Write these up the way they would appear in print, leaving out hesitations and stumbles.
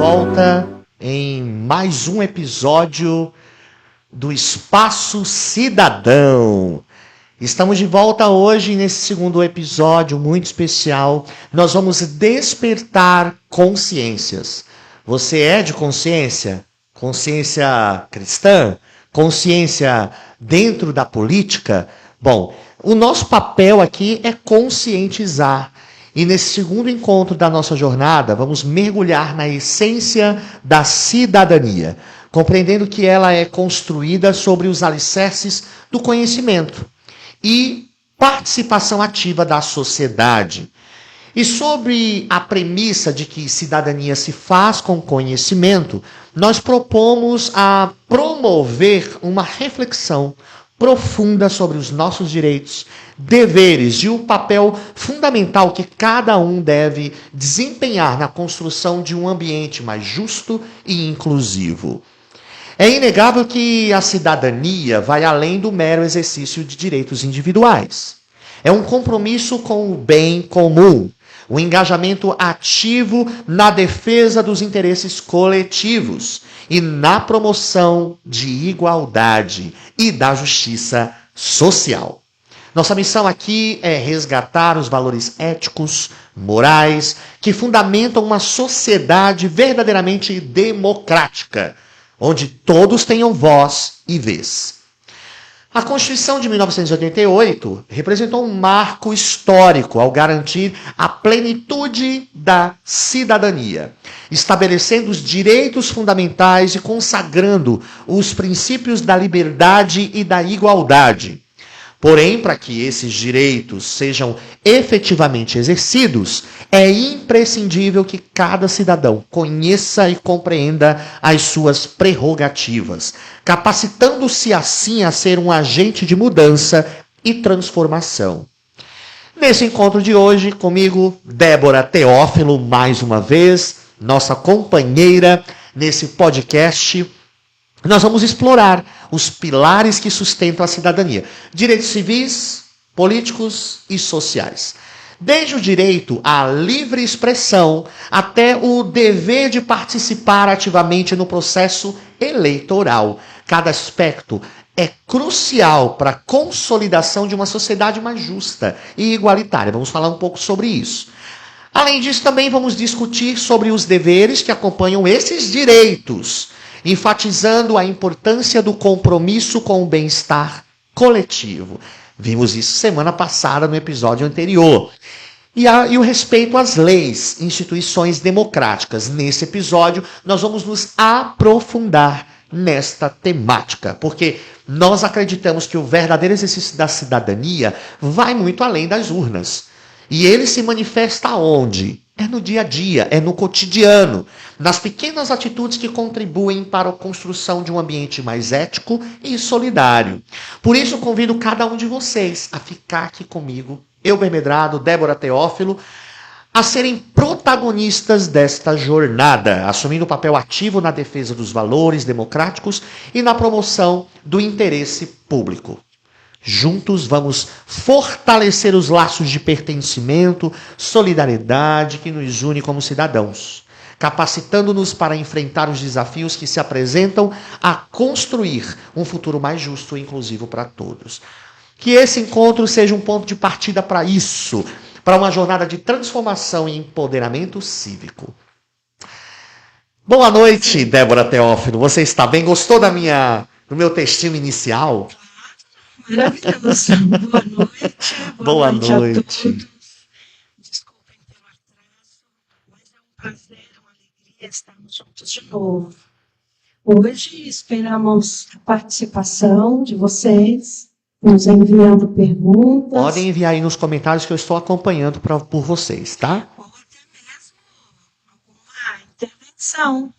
volta em mais um episódio do Espaço Cidadão. Estamos de volta hoje nesse segundo episódio muito especial. Nós vamos despertar consciências. Você é de consciência? Consciência cristã? Consciência dentro da política? Bom, o nosso papel aqui é conscientizar. E nesse segundo encontro da nossa jornada, vamos mergulhar na essência da cidadania, compreendendo que ela é construída sobre os alicerces do conhecimento e participação ativa da sociedade. E sobre a premissa de que cidadania se faz com conhecimento, nós propomos a promover uma reflexão profunda sobre os nossos direitos, deveres e o papel fundamental que cada um deve desempenhar na construção de um ambiente mais justo e inclusivo. É inegável que a cidadania vai além do mero exercício de direitos individuais. É um compromisso com o bem comum, o engajamento ativo na defesa dos interesses coletivos e na promoção de igualdade e da justiça social. Nossa missão aqui é resgatar os valores éticos, morais, que fundamentam uma sociedade verdadeiramente democrática, onde todos tenham voz e vez. A Constituição de 1988 representou um marco histórico ao garantir a plenitude da cidadania, estabelecendo os direitos fundamentais e consagrando os princípios da liberdade e da igualdade. Porém, para que esses direitos sejam efetivamente exercidos, é imprescindível que cada cidadão conheça e compreenda as suas prerrogativas, capacitando-se assim a ser um agente de mudança e transformação. Nesse encontro de hoje, comigo, Débora Teófilo, mais uma vez, nossa companheira nesse podcast. Nós vamos explorar os pilares que sustentam a cidadania. Direitos civis, políticos e sociais. Desde o direito à livre expressão até o dever de participar ativamente no processo eleitoral. Cada aspecto é crucial para a consolidação de uma sociedade mais justa e igualitária. Vamos falar um pouco sobre isso. Além disso, também vamos discutir sobre os deveres que acompanham esses direitos, enfatizando a importância do compromisso com o bem-estar coletivo. Vimos isso semana passada no episódio anterior. E o respeito às leis, instituições democráticas. Nesse episódio, nós vamos nos aprofundar nesta temática, porque nós acreditamos que o verdadeiro exercício da cidadania vai muito além das urnas. E ele se manifesta onde? É no dia a dia, é no cotidiano, nas pequenas atitudes que contribuem para a construção de um ambiente mais ético e solidário. Por isso, eu convido cada um de vocês a ficar aqui comigo, Elber Medrado, Débora Teófilo, a serem protagonistas desta jornada, assumindo o papel ativo na defesa dos valores democráticos e na promoção do interesse público. Juntos vamos fortalecer os laços de pertencimento, solidariedade que nos une como cidadãos, capacitando-nos para enfrentar os desafios que se apresentam a construir um futuro mais justo e inclusivo para todos. Que esse encontro seja um ponto de partida para isso, para uma jornada de transformação e empoderamento cívico. Boa noite, Débora Teófilo. Você está bem? Gostou do meu textinho inicial? Maravilhoso. Boa noite. Boa noite. A todos. Desculpem pelo atraso, mas é um prazer, uma alegria estarmos juntos de novo. Hoje esperamos a participação de vocês, nos enviando perguntas. Podem enviar aí nos comentários que eu estou acompanhando por vocês, tá? Ou até mesmo alguma intervenção.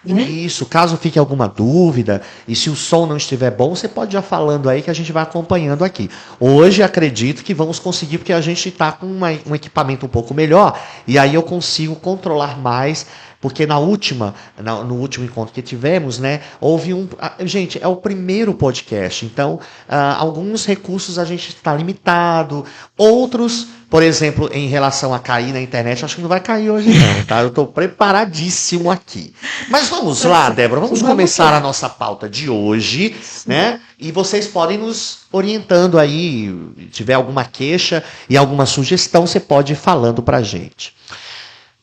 Isso, caso fique alguma dúvida, e se o som não estiver bom, você pode ir já falando aí que a gente vai acompanhando aqui. Hoje acredito que vamos conseguir, porque a gente está com um equipamento um pouco melhor, e aí eu consigo controlar mais Porque no último encontro que tivemos, né, houve gente, é o primeiro podcast, então alguns recursos a gente está limitado, outros, por exemplo, em relação a cair na internet, acho que não vai cair hoje não, tá? Eu estou preparadíssimo aqui. Mas vamos lá, Débora, vamos começar a nossa pauta de hoje, né? E vocês podem nos orientando aí, se tiver alguma queixa e alguma sugestão, você pode ir falando pra gente.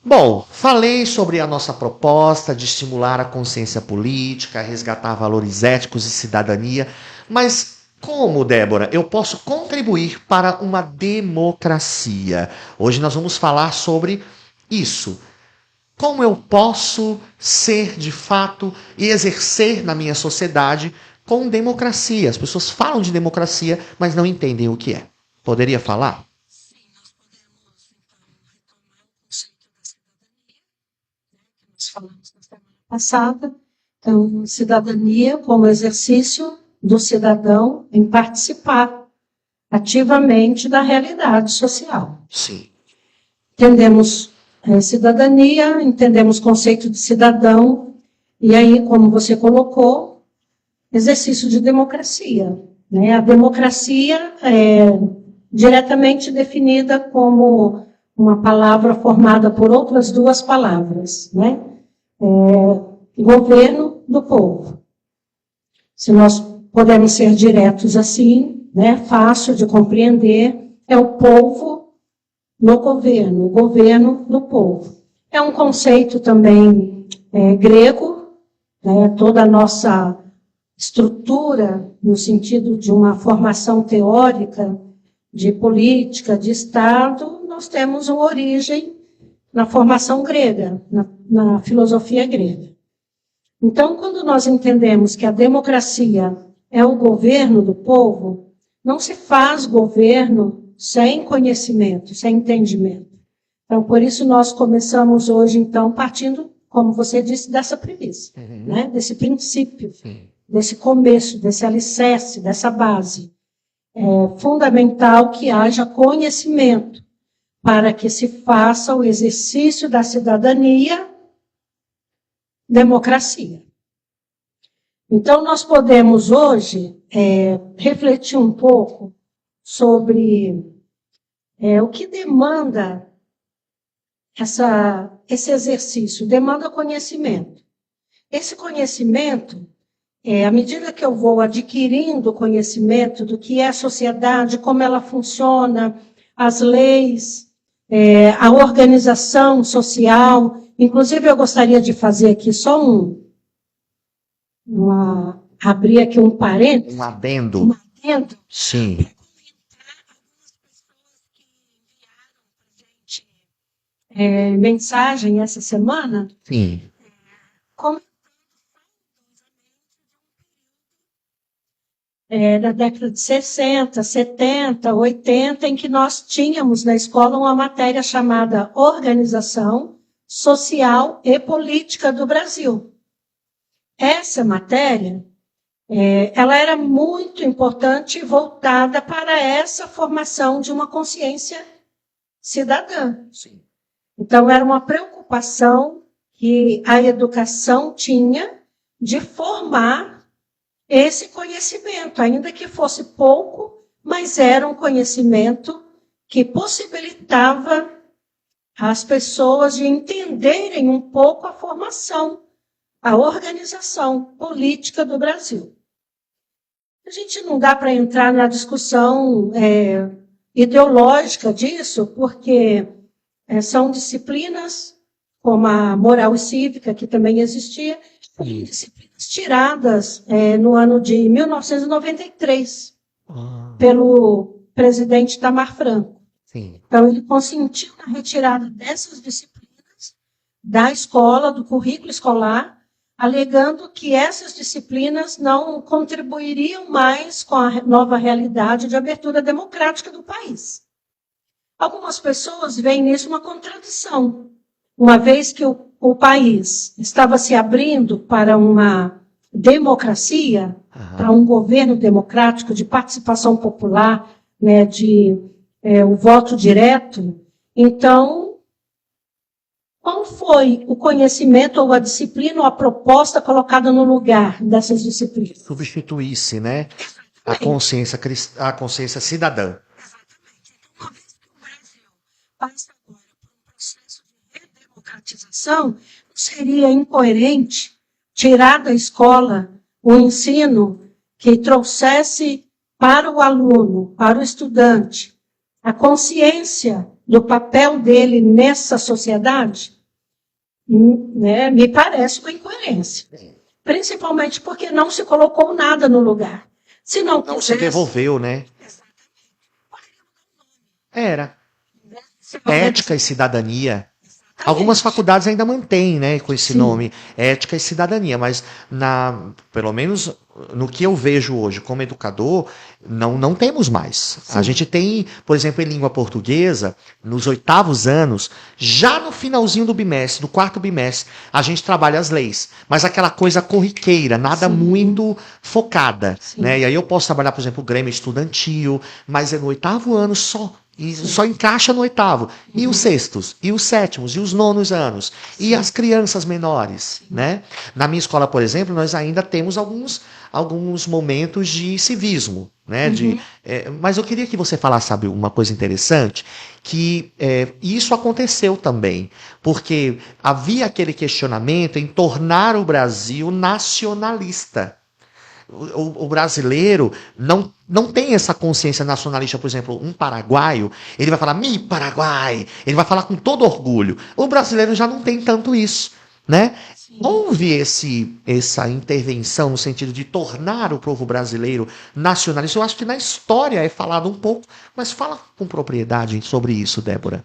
Bom, falei sobre a nossa proposta de estimular a consciência política, resgatar valores éticos e cidadania, mas como, Débora, eu posso contribuir para uma democracia? Hoje nós vamos falar sobre isso. Como eu posso ser, de fato, e exercer na minha sociedade com democracia? As pessoas falam de democracia, mas não entendem o que é. Poderia falar? Sim, nós podemos, então, retomar o conceito da cidadania, né, que nós falamos na semana passada. Então, cidadania como exercício do cidadão em participar ativamente da realidade social. Sim. Entendemos cidadania, entendemos conceito de cidadão, e aí, como você colocou, exercício de democracia, né? A democracia é diretamente definida como uma palavra formada por outras duas palavras, né? Governo do povo. Se nós podemos ser diretos assim, né? Fácil de compreender, é o povo no governo, o governo do povo. É um conceito também grego, né? Toda a nossa estrutura, no sentido de uma formação teórica de política, de Estado, nós temos uma origem na formação grega, na filosofia grega. Então, quando nós entendemos que a democracia é o governo do povo, não se faz governo sem conhecimento, sem entendimento. Então, por isso nós começamos hoje, então, partindo, como você disse, dessa premissa, né? Desse princípio. Sim. Desse começo, desse alicerce, dessa base. É fundamental que haja conhecimento para que se faça o exercício da cidadania, democracia. Então, nós podemos hoje refletir um pouco sobre o que demanda esse exercício. Demanda conhecimento. Esse conhecimento, à medida que eu vou adquirindo conhecimento do que é a sociedade, como ela funciona, as leis, a organização social. Inclusive, eu gostaria de fazer aqui só abrir aqui um parênteses. Um adendo. Um adendo. Sim. Para comentar algumas pessoas que enviaram para a gente mensagem essa semana. Sim. Da década de 60, 70, 80, em que nós tínhamos na escola uma matéria chamada Organização Social e Política do Brasil. Essa matéria, ela era muito importante e voltada para essa formação de uma consciência cidadã. Sim. Então, era uma preocupação que a educação tinha de formar esse conhecimento, ainda que fosse pouco, mas era um conhecimento que possibilitava as pessoas de entenderem um pouco a formação, a organização política do Brasil. A gente não dá para entrar na discussão ideológica disso, porque são disciplinas, como a moral e cívica, que também existia, disciplinas tiradas no ano de 1993, pelo presidente Itamar Franco. Sim. Então, ele consentiu na retirada dessas disciplinas da escola, do currículo escolar, alegando que essas disciplinas não contribuiriam mais com a nova realidade de abertura democrática do país. Algumas pessoas veem nisso uma contradição, uma vez que o país estava se abrindo para uma democracia, para um governo democrático de participação popular, né, o voto direto. Então, qual foi o conhecimento ou a disciplina ou a proposta colocada no lugar dessas disciplinas? Substituísse, né? A consciência cidadã. Exatamente. Então, uma vez que o Brasil passa agora por um processo de redemocratização, seria incoerente tirar da escola o ensino que trouxesse para o aluno, para o estudante, a consciência do papel dele nessa sociedade? Né? Me parece uma incoerência. Principalmente porque não se colocou nada no lugar. Se não Não se devolveu, né? Era. Ética e cidadania. Algumas faculdades ainda mantêm, né, com esse nome, ética e cidadania, mas pelo menos no que eu vejo hoje como educador, não temos mais. Sim. A gente tem, por exemplo, em língua portuguesa, nos 8º anos, já no finalzinho do bimestre, do 4º bimestre, a gente trabalha as leis, mas aquela coisa corriqueira, nada muito focada, né? E aí eu posso trabalhar, por exemplo, o Grêmio Estudantil, mas é no 8º ano só. E só encaixa no 8º. E os 6º, e os 7º, e os 9º anos. E as crianças menores, né? Na minha escola, por exemplo, nós ainda temos alguns momentos de civismo, né? Mas eu queria que você falasse, sabe, uma coisa interessante, que isso aconteceu também, porque havia aquele questionamento em tornar o Brasil nacionalista. O brasileiro não tem essa consciência nacionalista. Por exemplo, um paraguaio, ele vai falar "Mi Paraguai", ele vai falar com todo orgulho. O brasileiro já não tem tanto isso, né? Houve essa intervenção no sentido de tornar o povo brasileiro nacionalista. Eu acho que na história é falado um pouco, mas fala com propriedade sobre isso, Débora.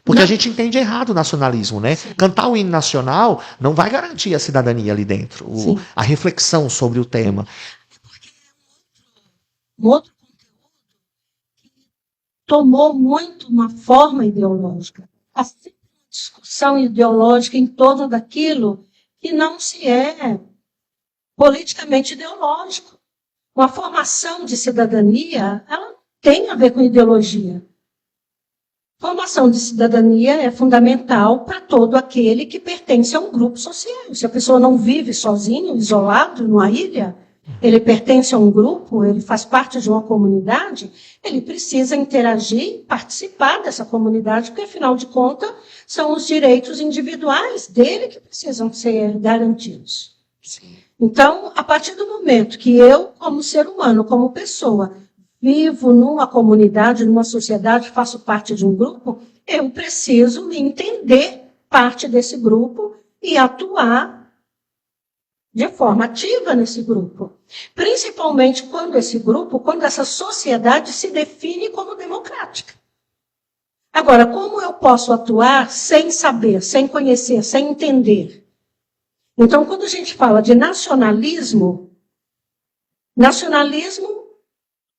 Porque a gente entende errado o nacionalismo, né? Cantar o hino nacional não vai garantir a cidadania ali dentro, a reflexão sobre o tema. Porque é um outro conteúdo que tomou muito uma forma ideológica. Há sempre uma discussão ideológica em torno daquilo que não se é politicamente ideológico. Uma formação de cidadania, ela tem a ver com ideologia. Formação de cidadania é fundamental para todo aquele que pertence a um grupo social. Se a pessoa não vive sozinho, isolado, numa ilha, ele pertence a um grupo, ele faz parte de uma comunidade, ele precisa interagir, participar dessa comunidade, porque, afinal de contas, são os direitos individuais dele que precisam ser garantidos. Sim. Então, a partir do momento que eu, como ser humano, como pessoa, vivo numa comunidade, numa sociedade, faço parte de um grupo, eu preciso me entender parte desse grupo e atuar de forma ativa nesse grupo. Principalmente quando essa sociedade se define como democrática. Agora, como eu posso atuar sem saber, sem conhecer, sem entender? Então, quando a gente fala de nacionalismo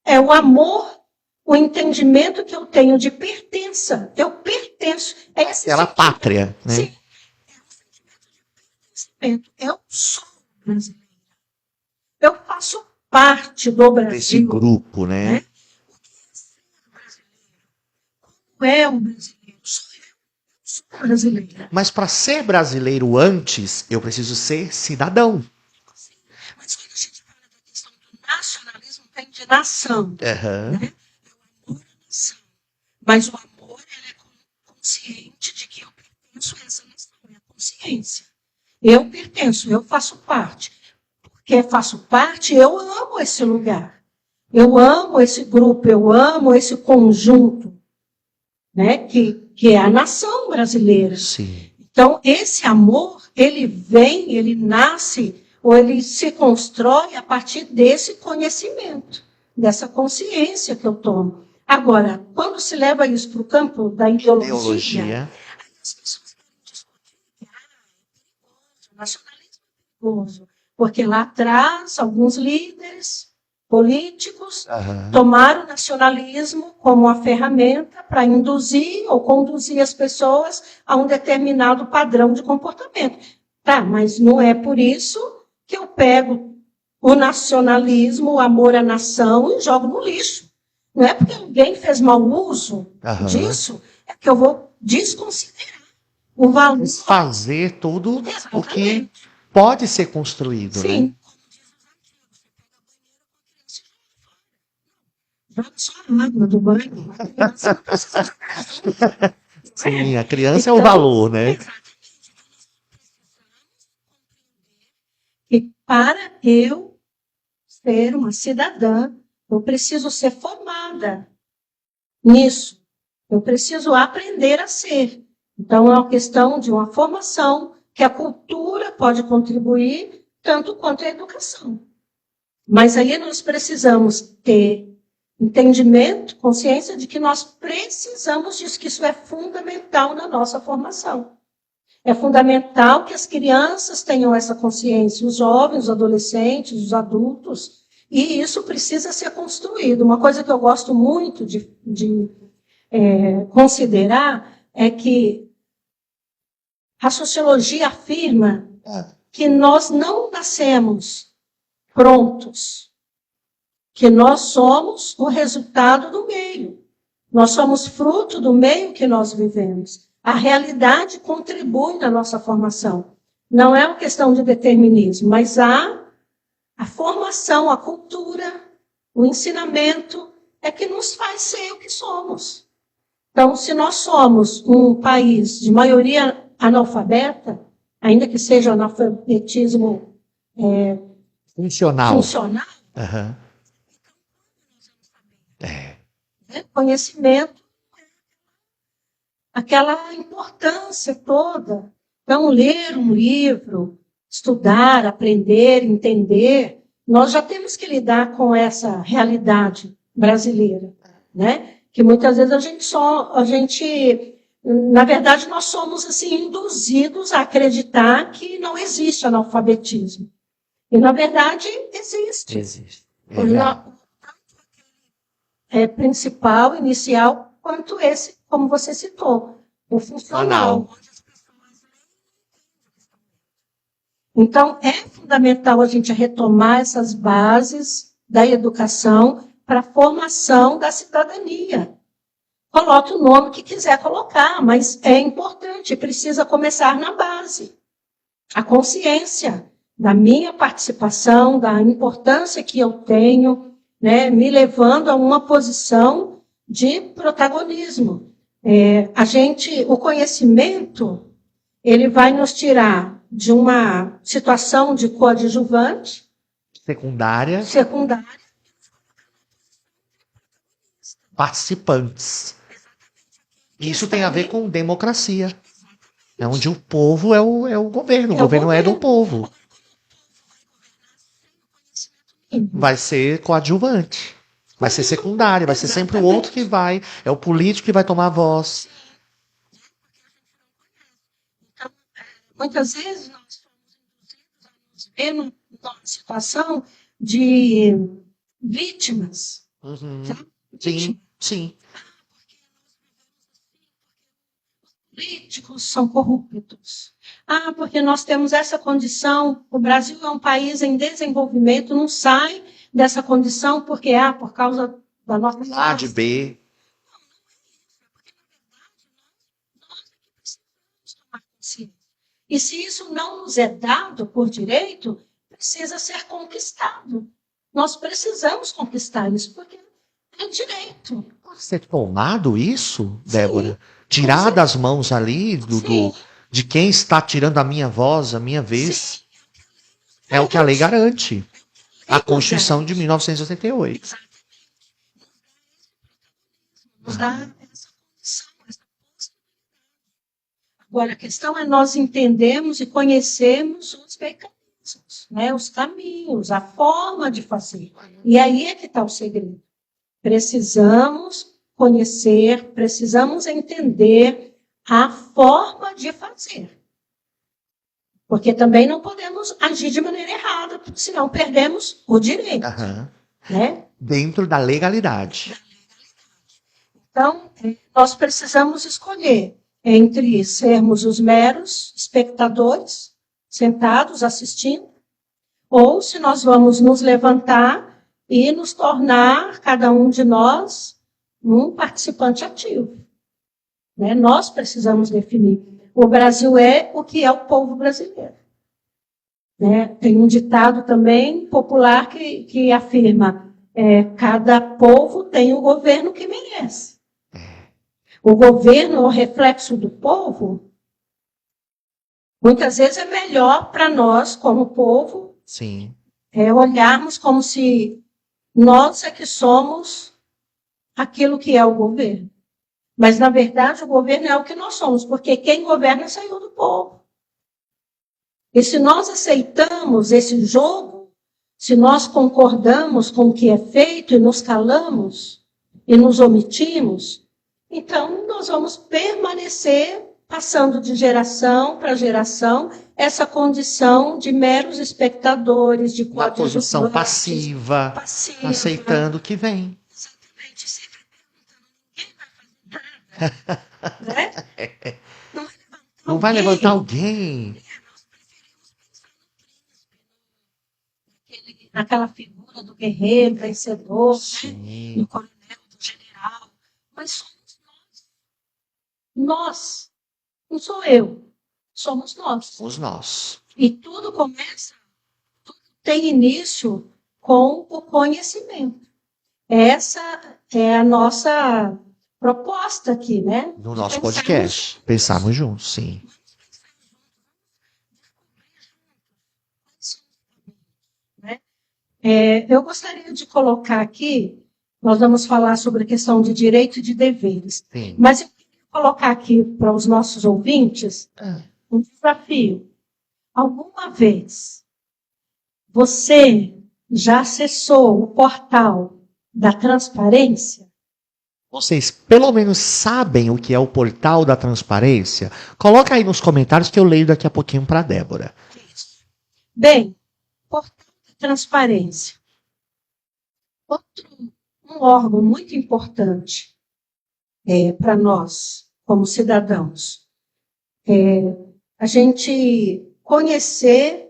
é o amor, o entendimento que eu tenho de pertença. Eu pertenço. Aquela pátria, né? Sim. É um sentimento de pertencimento. Eu sou brasileira. Eu faço parte do Brasil. Desse grupo, né? O que é ser brasileiro? Como é o brasileiro? Sou eu. Eu sou brasileira. Mas para ser brasileiro antes, eu preciso ser cidadão. Sim. Mas quando a gente fala da questão do nacionalismo, tem de nação. Né? É o amor à nação. Mas o amor ele é consciente de que eu pertenço a essa nação. É a consciência. Eu pertenço, eu faço parte. Porque faço parte, eu amo esse lugar. Eu amo esse grupo, eu amo esse conjunto, né, que é a nação brasileira. Sim. Então, esse amor, ele nasce, ou ele se constrói a partir desse conhecimento, dessa consciência que eu tomo. Agora, quando se leva isso para o campo da ideologia, aí as pessoas querem discutir que é perigoso, o nacionalismo é perigoso, porque lá atrás alguns líderes políticos tomaram o nacionalismo como uma ferramenta para induzir ou conduzir as pessoas a um determinado padrão de comportamento. Tá, mas não é por isso que eu pego o nacionalismo, o amor à nação e jogo no lixo. Não é porque alguém fez mau uso disso, é que eu vou desconsiderar o valor. Desfazer tudo o que Exatamente. pode ser construído, né? Sim. Joga só a água do banho. A criança não precisa. Sim, a criança é o Então, valor, né? e para eu ser uma cidadã, eu preciso ser formada nisso. Eu preciso aprender a ser. Então, é uma questão de uma formação que a cultura pode contribuir tanto quanto a educação. Mas aí nós precisamos ter entendimento, consciência de que nós precisamos disso, que isso é fundamental na nossa formação. É fundamental que as crianças tenham essa consciência, os jovens, os adolescentes, os adultos, e isso precisa ser construído. Uma coisa que eu gosto muito de considerar é que a sociologia afirma que nós não nascemos prontos, que nós somos o resultado do meio. Nós somos fruto do meio que nós vivemos. A realidade contribui na nossa formação. Não é uma questão de determinismo, mas a formação, a cultura, o ensinamento é que nos faz ser o que somos. Então, se nós somos um país de maioria analfabeta, ainda que seja analfabetismo Funcional. funcional, É. né? Conhecimento, aquela importância toda. Então, ler um livro, estudar, aprender, entender, nós já temos que lidar com essa realidade brasileira, né? Que muitas vezes na verdade, nós somos assim induzidos a acreditar que não existe analfabetismo. E, na verdade, existe. Existe. É principal, inicial, quanto esse, como você citou, o funcional. Então, é fundamental a gente retomar essas bases da educação para a formação da cidadania. Coloque o nome que quiser colocar, mas é importante, precisa começar na base. A consciência da minha participação, da importância que eu tenho, né, me levando a uma posição de protagonismo. O conhecimento, ele vai nos tirar de uma situação de coadjuvante, secundária, participantes. Isso tem a ver com democracia. É onde o povo é o governo. O governo é do povo. Vai ser coadjuvante. Vai ser secundário. Vai ser sempre o outro que vai. É o político que vai tomar a voz. Então, muitas vezes nós somos induzidos a nos ver numa situação de vítimas. Uhum. Sim, sim. Políticos são corruptos. Porque nós temos essa condição, o Brasil é um país em desenvolvimento, não sai dessa condição porque por causa da nossa A de B. Porque, na verdade, nós precisamos tomar consciência. E se isso não nos é dado por direito, precisa ser conquistado. Nós precisamos conquistar isso, porque é direito. Pode ser tomado isso, Débora? Tirar das mãos ali de quem está tirando a minha voz, a minha vez. Sim. É o que a lei garante. A Constituição de 1988. Exatamente. Nos dá essa condição, essa possibilidade. Agora, a questão é nós entendermos e conhecermos os mecanismos, né? Os caminhos, a forma de fazer. E aí é que está o segredo. Precisamos conhecer, precisamos entender a forma de fazer. Porque também não podemos agir de maneira errada, porque senão perdemos o direito. Né? Dentro da legalidade. Então, nós precisamos escolher entre sermos os meros espectadores, sentados assistindo, ou se nós vamos nos levantar e nos tornar, cada um de nós, um participante ativo. Né? Nós precisamos definir. O Brasil é o que é o povo brasileiro. Né? Tem um ditado também popular que afirma: cada povo tem o governo que merece. O governo é o reflexo do povo. Muitas vezes é melhor para nós, como povo, Sim. Olharmos como se nós é que somos aquilo que é o governo. Mas, na verdade, o governo é o que nós somos, porque quem governa saiu do povo. E se nós aceitamos esse jogo, se nós concordamos com o que é feito e nos calamos e nos omitimos, então nós vamos permanecer passando de geração para geração essa condição de meros espectadores, de Uma posição passiva, aceitando o que vem. Exatamente, sempre perguntando, ninguém vai fazer nada. Né? Não vai levantar alguém. Nós preferimos pensar no príncipe, naquela figura do guerreiro, vencedor, né? Do coronel, do general. Mas somos nós. Nós. Não sou eu. Somos nós. Somos nós. E tudo tem início com o conhecimento. Essa é a nossa proposta aqui, né? No nosso podcast. Pensarmos juntos, sim. Eu gostaria de colocar aqui, nós vamos falar sobre a questão de direito e de deveres. Sim. Mas eu queria colocar aqui para os nossos ouvintes um desafio. Alguma vez você já acessou o portal da transparência? Vocês pelo menos sabem o que é o portal da transparência? Coloca aí nos comentários que eu leio daqui a pouquinho para a Débora. Isso. Bem, portal da transparência. Um órgão muito importante para nós, como cidadãos, a gente conhecer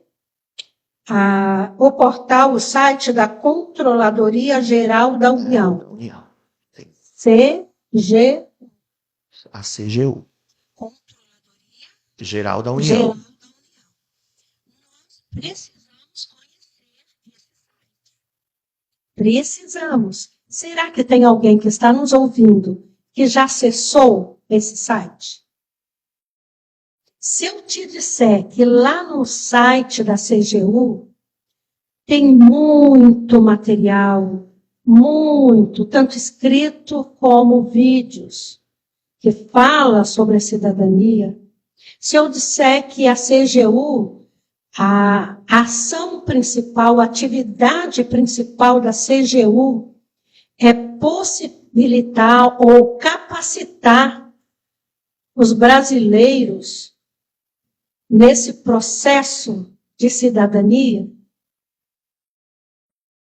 o portal, o site da Controladoria Geral da União. CG. A CGU. Controladoria Geral da União. Geral da União. Nós precisamos conhecer esse site. Precisamos. Será que tem alguém que está nos ouvindo que já acessou esse site? Se eu te disser que lá no site da CGU tem muito material, muito, tanto escrito como vídeos, que fala sobre a cidadania. Se eu disser que a CGU, a ação principal, a atividade principal da CGU é possibilitar ou capacitar os brasileiros nesse processo de cidadania,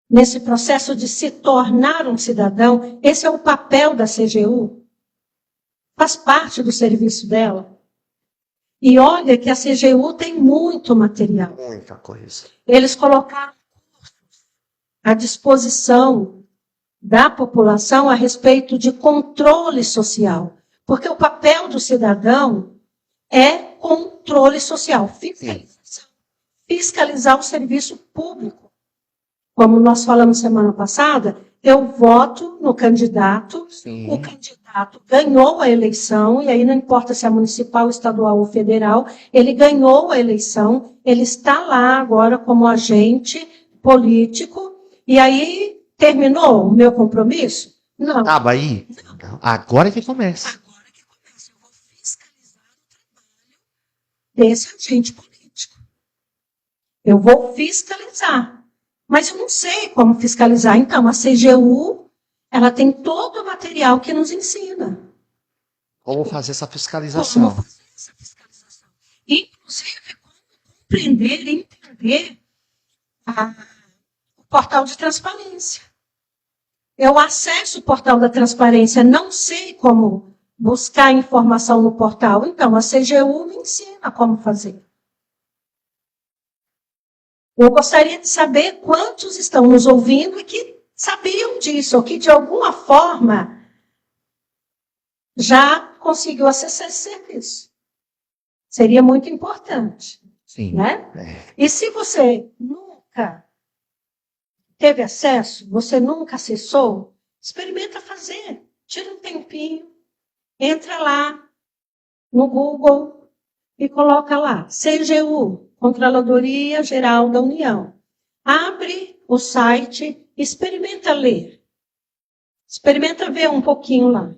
nesse processo de se tornar um cidadão. Esse é o papel da CGU. Faz parte do serviço dela. E olha que a CGU tem muito material. Muita coisa. Eles colocaram cursos à disposição da população a respeito de controle social. Porque o papel do cidadão é controle social, fiscalização. Fiscalizar o serviço público. Como nós falamos semana passada, eu voto no candidato, Sim. O candidato ganhou a eleição, e aí não importa se é municipal, estadual ou federal, ele ganhou a eleição, ele está lá agora como agente político, e aí terminou o meu compromisso? Não. Estava aí? Não. Agora que começa. Agora que começa, eu vou fiscalizar o trabalho desse agente político. Eu vou fiscalizar. Mas eu não sei como fiscalizar. Então, a CGU, ela tem todo o material que nos ensina. Como fazer essa fiscalização. Como fazer essa fiscalização. Inclusive, como compreender e entender o portal de transparência. Eu acesso o portal da transparência, não sei como buscar informação no portal. Então, a CGU me ensina como fazer. Eu gostaria de saber quantos estão nos ouvindo e que sabiam disso, ou que de alguma forma já conseguiu acessar esse serviço. Seria muito importante, Sim. né? É. E se você nunca teve acesso, você nunca acessou, experimenta fazer. Tira um tempinho, entra lá no Google e coloca lá, CGU, Controladoria Geral da União. Abre o site, experimenta ler. Experimenta ver um pouquinho lá.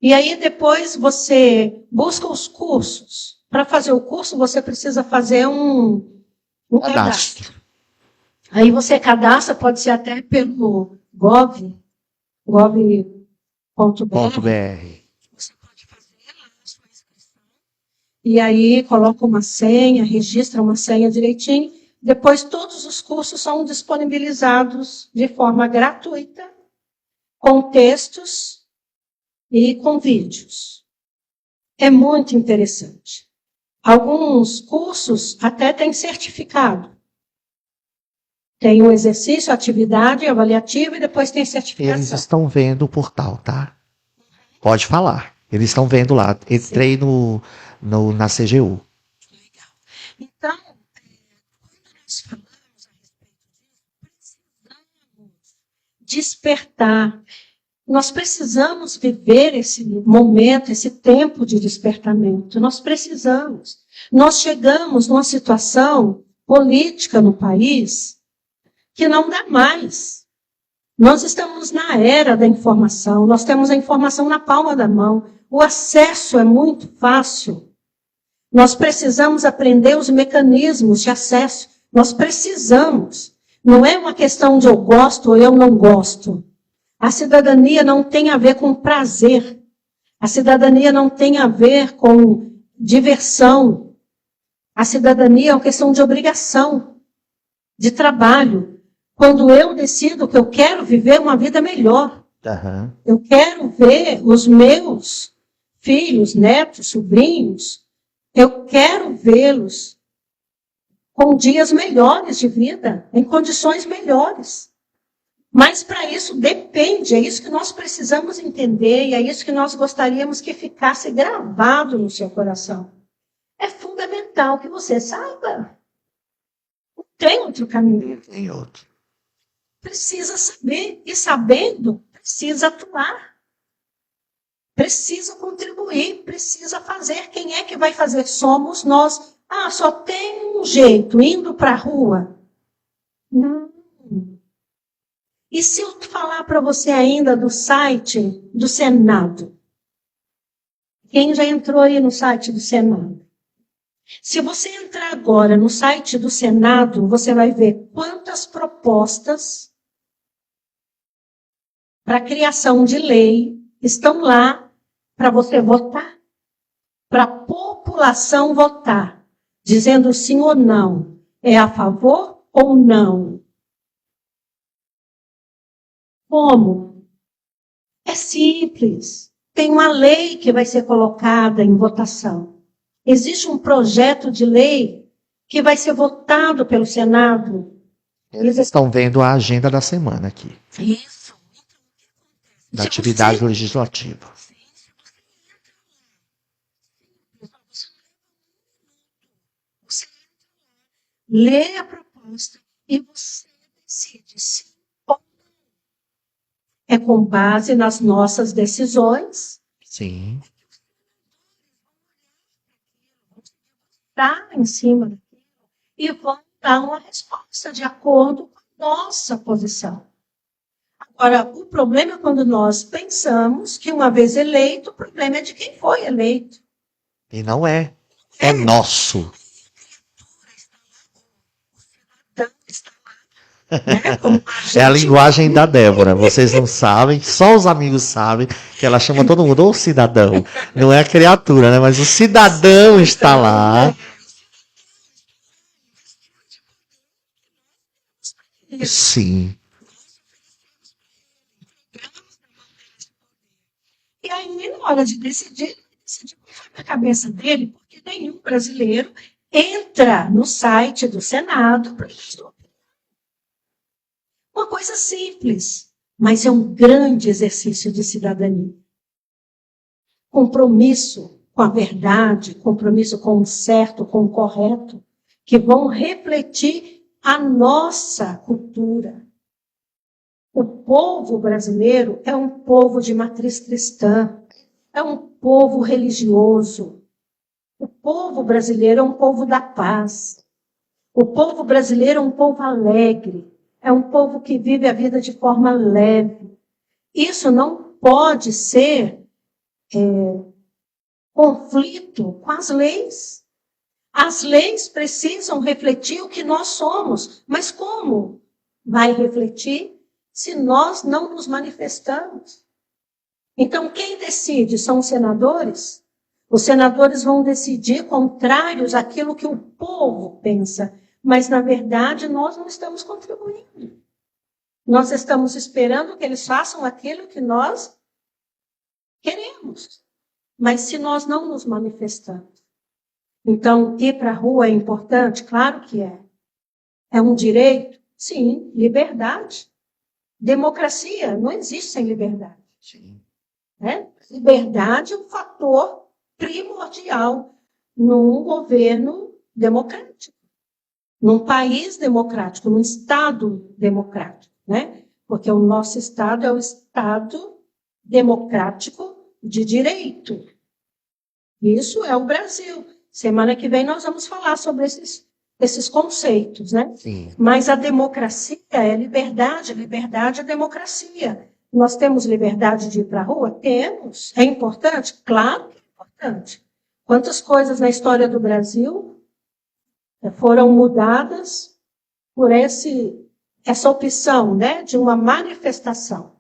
E aí depois você busca os cursos. Para fazer o curso, você precisa fazer um cadastro. Aí você cadastra, pode ser até pelo gov.br. Você pode fazer lá a sua inscrição. E aí coloca uma senha, registra uma senha direitinho. Depois todos os cursos são disponibilizados de forma gratuita, com textos e com vídeos. É muito interessante. Alguns cursos até têm certificado. Tem um exercício, atividade avaliativa e depois tem certificação. Eles estão vendo o portal, tá? Pode falar. Eles estão vendo lá. Entrei na CGU. Legal. Então, quando nós falamos a respeito disso, precisamos despertar. Nós precisamos viver esse momento, esse tempo de despertamento. Nós precisamos. Nós chegamos numa situação política no país que não dá mais. Nós estamos na era da informação, nós temos a informação na palma da mão, o acesso é muito fácil. Nós precisamos aprender os mecanismos de acesso, nós precisamos. Não é uma questão de eu gosto ou eu não gosto. A cidadania não tem a ver com prazer, a cidadania não tem a ver com diversão. A cidadania é uma questão de obrigação, de trabalho. Quando eu decido que eu quero viver uma vida melhor, eu quero ver os meus filhos, netos, sobrinhos, eu quero vê-los com dias melhores de vida, em condições melhores. Mas para isso depende, é isso que nós precisamos entender e é isso que nós gostaríamos que ficasse gravado no seu coração. É fundamental que você saiba. Não tem outro caminho. Tem outro. Precisa saber, e sabendo, precisa atuar. Precisa contribuir, precisa fazer. Quem é que vai fazer? Somos nós. Ah, só tem um jeito, indo para a rua. Não. E se eu falar para você ainda do site do Senado? Quem já entrou aí no site do Senado? Se você entrar agora no site do Senado, você vai ver quantas propostas para criação de lei estão lá para você votar, para a população votar, dizendo sim ou não, é a favor ou não. Como? É simples. Tem uma lei que vai ser colocada em votação. Existe um projeto de lei que vai ser votado pelo Senado. Eles estão vendo a agenda da semana aqui. Isso. Da atividade legislativa. Você lê a proposta e você decide sim ou não. É com base nas nossas decisões. Sim. Está em cima daquilo e vão dar uma resposta de acordo com a nossa posição. Agora, o problema é quando nós pensamos que uma vez eleito, o problema é de quem foi eleito. E não é. É nosso. É a linguagem da Débora. Vocês não sabem, só os amigos sabem que ela chama todo mundo, ô cidadão. Não é a criatura, né? Mas o cidadão está lá. Sim. E aí, na hora de decidir, ele decidiu o que foi na cabeça dele, porque nenhum brasileiro entra no site do Senado para isso. Uma coisa simples, mas é um grande exercício de cidadania. Compromisso com a verdade, compromisso com o certo, com o correto, que vão refletir a nossa cultura. O povo brasileiro é um povo de matriz cristã, é um povo religioso. O povo brasileiro é um povo da paz. O povo brasileiro é um povo alegre, é um povo que vive a vida de forma leve. Isso não pode ser conflito com as leis. As leis precisam refletir o que nós somos, mas como vai refletir se nós não nos manifestamos? Então, quem decide são os senadores. Os senadores vão decidir contrários àquilo que o povo pensa, mas, na verdade, nós não estamos contribuindo. Nós estamos esperando que eles façam aquilo que nós queremos. Mas se nós não nos manifestamos. Então, ir para a rua é importante? Claro que é. É um direito? Sim, liberdade. Democracia não existe sem liberdade. Sim. Né? Liberdade é um fator primordial num governo democrático, num país democrático, num Estado democrático, né? Porque o nosso Estado é o Estado democrático de direito. Isso é o Brasil. Semana que vem nós vamos falar sobre esses conceitos, né? Sim. Mas a democracia é liberdade, liberdade é democracia. Nós temos liberdade de ir para a rua? Temos. É importante? Claro que é importante. Quantas coisas na história do Brasil foram mudadas por essa opção, né, de uma manifestação.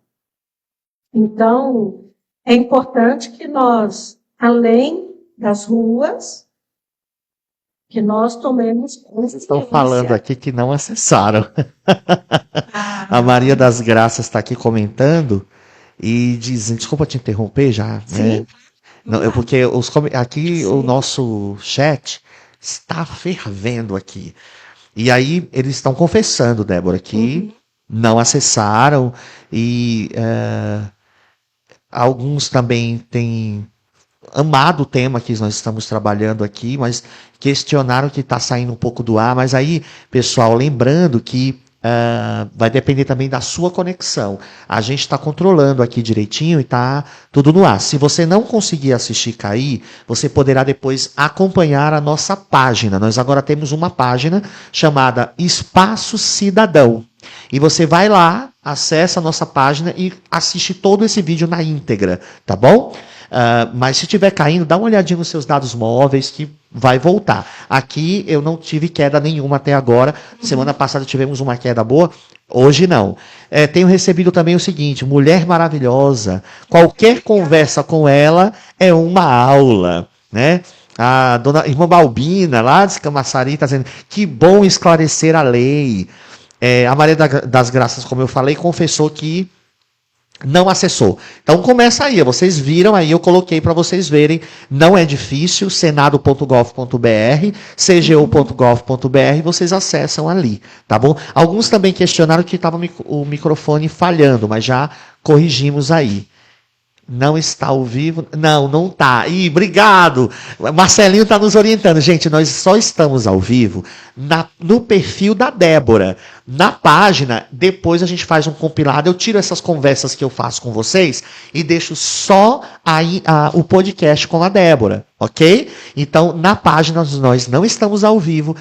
Então, é importante que nós, além das ruas, que nós tomemos consciência. Vocês estão falando aqui que não acessaram. A Maria das Graças está aqui comentando e dizendo, desculpa te interromper já, Sim. né? Não, porque aqui Sim. O nosso chat está fervendo aqui. E aí eles estão confessando, Débora, que não acessaram e alguns também têm amado o tema que nós estamos trabalhando aqui, mas questionaram que está saindo um pouco do ar. Mas aí, pessoal, lembrando que vai depender também da sua conexão. A gente está controlando aqui direitinho e está tudo no ar. Se você não conseguir assistir cair, você poderá depois acompanhar a nossa página. Nós agora temos uma página chamada Espaço Cidadão. E você vai lá, acessa a nossa página e assiste todo esse vídeo na íntegra, tá bom? Mas se estiver caindo, dá uma olhadinha nos seus dados móveis que vai voltar. Aqui eu não tive queda nenhuma até agora. Semana passada tivemos uma queda boa, hoje não. Tenho recebido também o seguinte, mulher maravilhosa, qualquer conversa com ela é uma aula, né? A dona irmã Balbina, lá de Camaçari, está dizendo que bom esclarecer a lei. A Maria das Graças, como eu falei, confessou que não acessou. Então começa aí, vocês viram aí, eu coloquei para vocês verem, não é difícil, senado.gov.br, cgu.gov.br, vocês acessam ali, tá bom? Alguns também questionaram que estava o microfone falhando, mas já corrigimos aí. Não está ao vivo? Não, não está. Ih, obrigado. Marcelinho está nos orientando. Gente, nós só estamos ao vivo no perfil da Débora. Na página, depois a gente faz um compilado. Eu tiro essas conversas que eu faço com vocês e deixo só aí o podcast com a Débora, ok? Então, na página nós não estamos ao vivo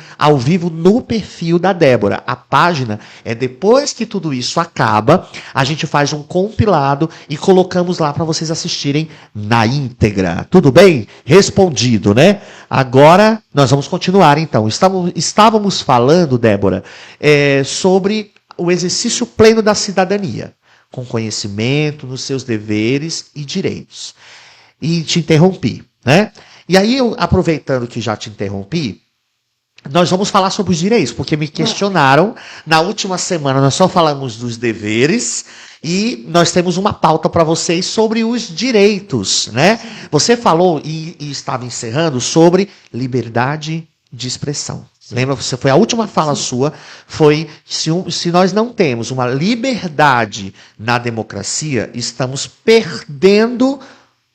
no perfil da Débora. A página é depois que tudo isso acaba, a gente faz um compilado e colocamos lá para vocês assistirem na íntegra. Tudo bem? Respondido, né? Agora, nós vamos continuar, então. Estávamos falando, Débora, sobre o exercício pleno da cidadania, com conhecimento nos seus deveres e direitos. E te interrompi, né? E aí, aproveitando que já te interrompi, nós vamos falar sobre os direitos, porque me questionaram. Na última semana, nós só falamos dos deveres e nós temos uma pauta para vocês sobre os direitos, né? Você falou, e estava encerrando, sobre liberdade de expressão. Sim. Lembra? Foi a última fala sua, foi se nós não temos uma liberdade na democracia, estamos perdendo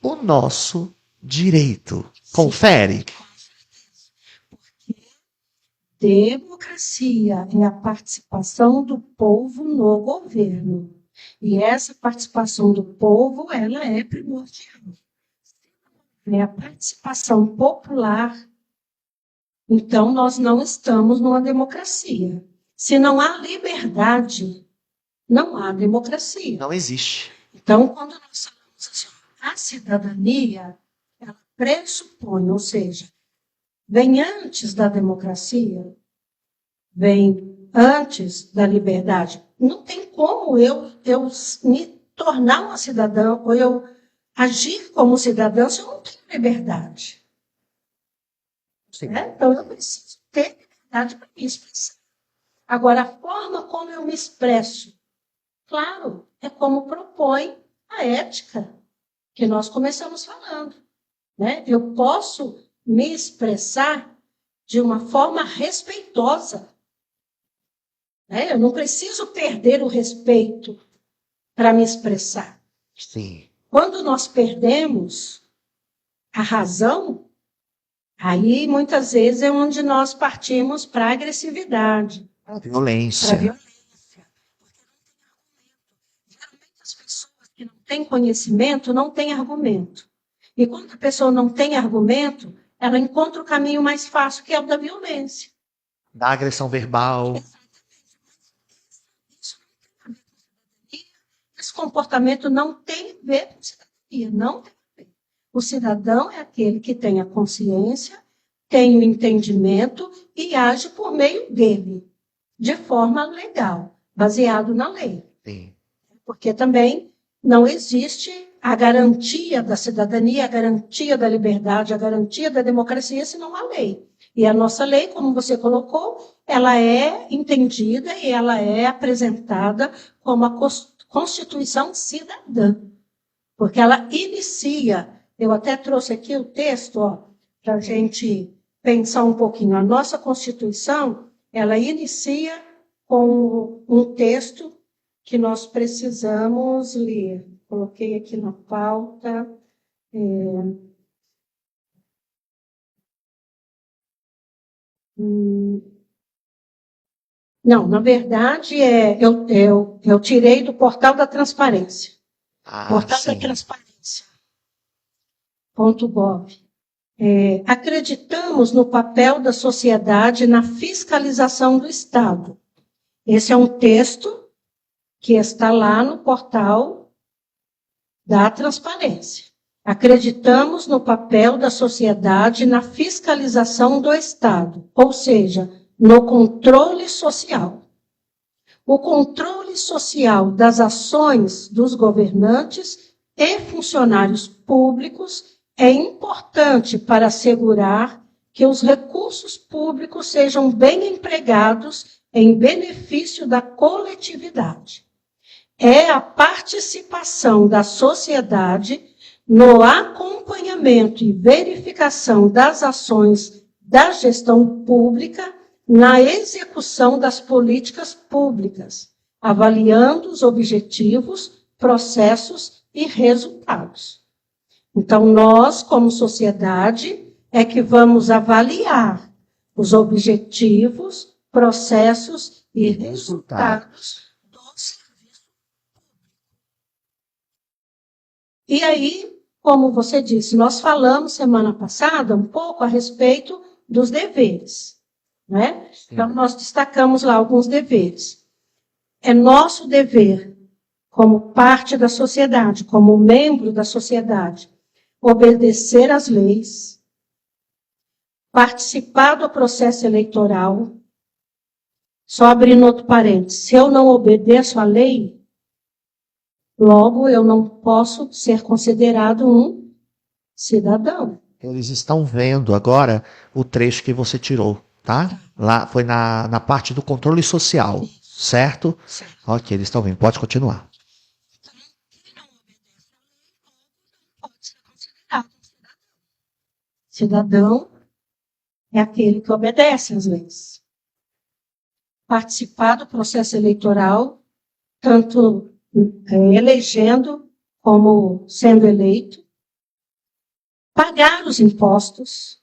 o nosso direito. Confere. Com certeza. Porque democracia é a participação do povo no governo. E essa participação do povo, ela é primordial. É a participação popular. Então, nós não estamos numa democracia. Se não há liberdade, não há democracia. Não existe. Então, quando nós falamos assim, a cidadania, ela pressupõe, ou seja, vem antes da democracia, vem antes da liberdade. Não tem como eu me tornar uma cidadã ou eu agir como cidadã se eu não tenho liberdade. Então, eu preciso ter liberdade para me expressar. Agora, a forma como eu me expresso, claro, é como propõe a ética que nós começamos falando. Né? Eu posso me expressar de uma forma respeitosa. Né? Eu não preciso perder o respeito para me expressar. Sim. Quando nós perdemos a razão, aí muitas vezes é onde nós partimos para a agressividade. A violência. Para a violência. Porque não tem argumento. Geralmente as pessoas que não têm conhecimento não têm argumento. E quando a pessoa não tem argumento, ela encontra o caminho mais fácil, que é o da violência. Da agressão verbal. Isso não tem a ver com cidadania. Esse comportamento não tem a ver com cidadania. Não tem a ver. O cidadão é aquele que tem a consciência, tem o entendimento e age por meio dele, de forma legal, baseado na lei. Sim. Porque também não existe a garantia da cidadania, a garantia da liberdade, a garantia da democracia, senão a lei. E a nossa lei, como você colocou, ela é entendida e ela é apresentada como a Constituição cidadã. Porque ela inicia, eu até trouxe aqui o texto, para a gente pensar um pouquinho. A nossa Constituição, ela inicia com um texto que nós precisamos ler. Coloquei aqui na pauta. Não, na verdade, eu tirei do Portal da Transparência. Portal sim. da Transparência. .gov. Acreditamos no papel da sociedade na fiscalização do Estado. Esse é um texto que está lá no Portal da Transparência. Acreditamos no papel da sociedade na fiscalização do Estado, ou seja, no controle social. O controle social das ações dos governantes e funcionários públicos é importante para assegurar que os recursos públicos sejam bem empregados em benefício da coletividade. É a participação da sociedade no acompanhamento e verificação das ações da gestão pública na execução das políticas públicas, avaliando os objetivos, processos e resultados. Então, nós, como sociedade, é que vamos avaliar os objetivos, processos e resultados do serviço público. E aí, como você disse, nós falamos semana passada um pouco a respeito dos deveres, né? Então, nós destacamos lá alguns deveres. É nosso dever, como parte da sociedade, como membro da sociedade, obedecer às leis, participar do processo eleitoral. Só abrindo outro parênteses, se eu não obedeço à lei, logo eu não posso ser considerado um cidadão. Eles estão vendo agora o trecho que você tirou, tá? Lá foi na parte do controle social, certo? Certo. Ok, eles estão vendo. Pode continuar. Então, quem não obedece à lei, logo não pode ser considerado um cidadão. Cidadão é aquele que obedece às leis. Participar do processo eleitoral, tanto elegendo como sendo eleito. pagar os impostos.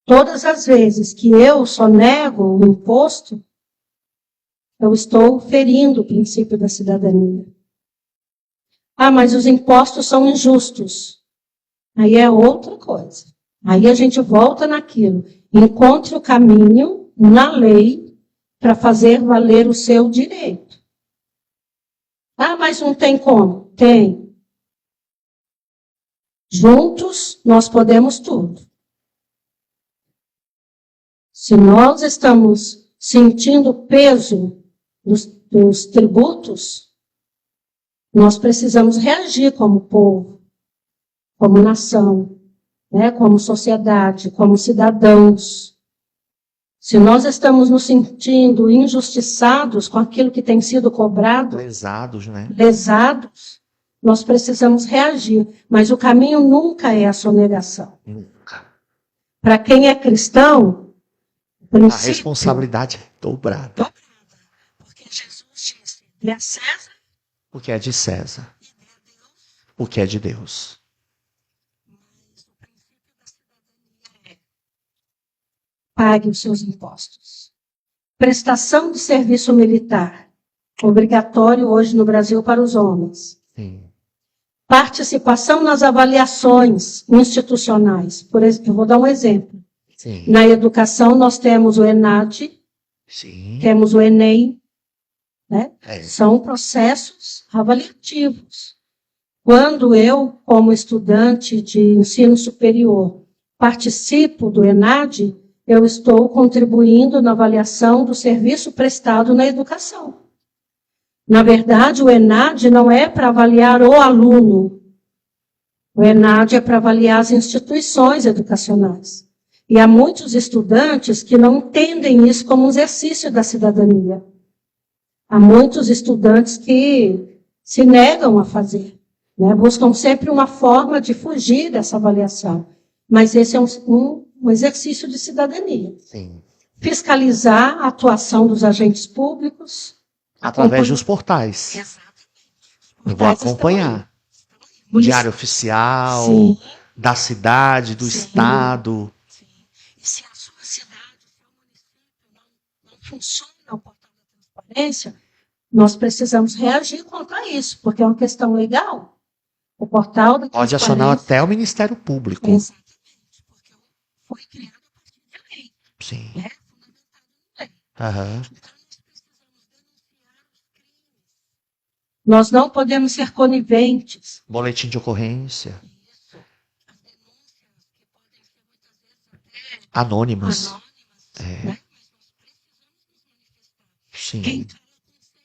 Todas as vezes que eu sonego o imposto, eu estou ferindo o princípio da cidadania. Ah, mas os impostos são injustos. Aí é outra coisa. Aí a gente volta naquilo. Encontre o caminho na lei para fazer valer o seu direito. Ah, mas não tem como? Tem. Juntos nós podemos tudo. Se nós estamos sentindo o peso dos tributos, nós precisamos reagir como povo, como nação, né, como sociedade, como cidadãos. Se nós estamos nos sentindo injustiçados com aquilo que tem sido cobrado, Lesados, né? lesados, nós precisamos reagir. Mas o caminho nunca é a sonegação. Nunca. Para quem é cristão, A responsabilidade é dobrada. Porque Jesus disse, dê a César O que é de César, e dê a Deus. o que é de Deus. Mas o princípio da cidadania é pague os seus impostos. Prestação de serviço militar, obrigatório hoje no Brasil para os homens. Sim. Participação nas avaliações institucionais. Por exemplo, eu vou dar um exemplo. Sim. Na educação, nós temos o ENAD, Sim. temos o ENEM, né? É. São processos avaliativos. Quando eu, como estudante de ensino superior, participo do ENAD, eu estou contribuindo na avaliação do serviço prestado na educação. Na verdade, o ENAD não é para avaliar o aluno. O ENAD é para avaliar as instituições educacionais. E há muitos estudantes que não entendem isso como um exercício da cidadania. Há muitos estudantes que se negam a fazer, né? Buscam sempre uma forma de fugir dessa avaliação. Mas esse é um exercício de cidadania. Sim. Fiscalizar a atuação dos agentes públicos. Através dos portais. Exatamente. Eu vou acompanhar. Diário Oficial, Sim. da cidade, do Sim. estado. Sim. E se a sua cidade, o seu município não funciona o portal da transparência, nós precisamos reagir contra isso, porque é uma questão legal. O portal da Pode acionar até o Ministério Público. Exatamente, porque foi criado a partir de lei. Sim. É fundamentado em lei. Aham. Então, nós precisamos denunciar os crimes. Nós não podemos ser coniventes. Boletim de ocorrência. Isso. As denúncias que podem ser muitas vezes até Anônimas. anônimas, É. né? Mas nós precisamos nos manifestar. Sim. Quem cala consente.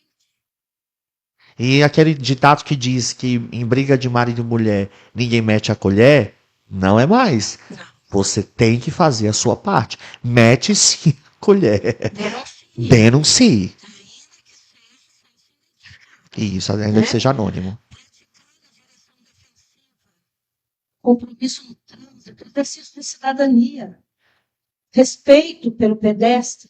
E aquele ditado que diz que em briga de marido e mulher ninguém mete a colher, não é mais. Não. Você tem que fazer a sua parte. Mete sim a colher. Denuncie. Denuncie. Ainda que seja sem se identificar. Isso, ainda que seja anônimo. Praticar a direção defensiva. Compromisso no trânsito, exercício de cidadania. Respeito pelo pedestre.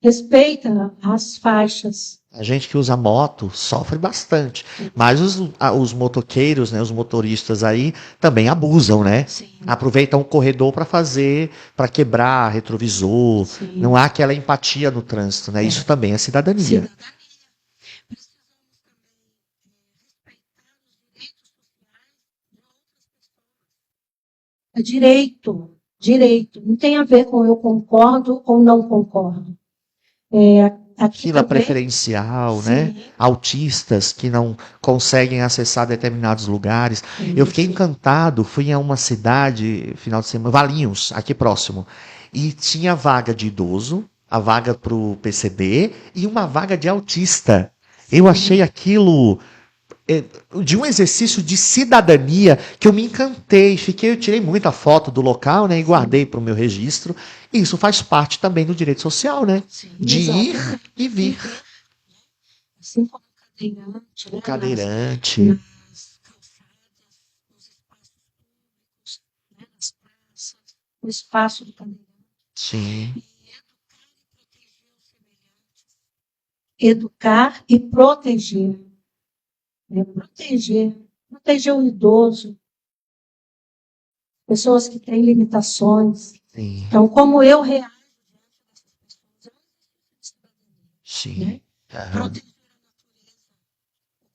Respeita as faixas. A gente que usa moto sofre bastante. Mas os motoqueiros, né, os motoristas aí, também abusam, né? Sim. Aproveitam o corredor para quebrar retrovisor. Sim. Não há aquela empatia no trânsito, né? Isso também é cidadania. Cidadania. Precisamos também respeitar os direitos sociais de outras pessoas. É direito, direito. Não tem a ver com eu concordo ou não concordo. Aqui Fila também, preferencial, né? sim, Autistas que não conseguem acessar determinados lugares. Eu fiquei encantado, fui a uma cidade, final de semana, Valinhos, aqui próximo, e tinha vaga de idoso, a vaga para o PCD e uma vaga de autista. Eu achei aquilo de um exercício de cidadania que eu me encantei. Eu tirei muita foto do local, né, e guardei para o meu registro. E isso faz parte também do direito social, né? sim, De ir exatamente. e vir. Assim como o cadeirante, O né, cadeirante. nas calçadas, nos espaços públicos, né, nas praças, o espaço do cadeirante. Sim. E educar e proteger os semelhantes. Educar e proteger. Né, proteger o idoso. pessoas que têm limitações. Sim. Então, como eu reajo Sim. né? Aham. Proteger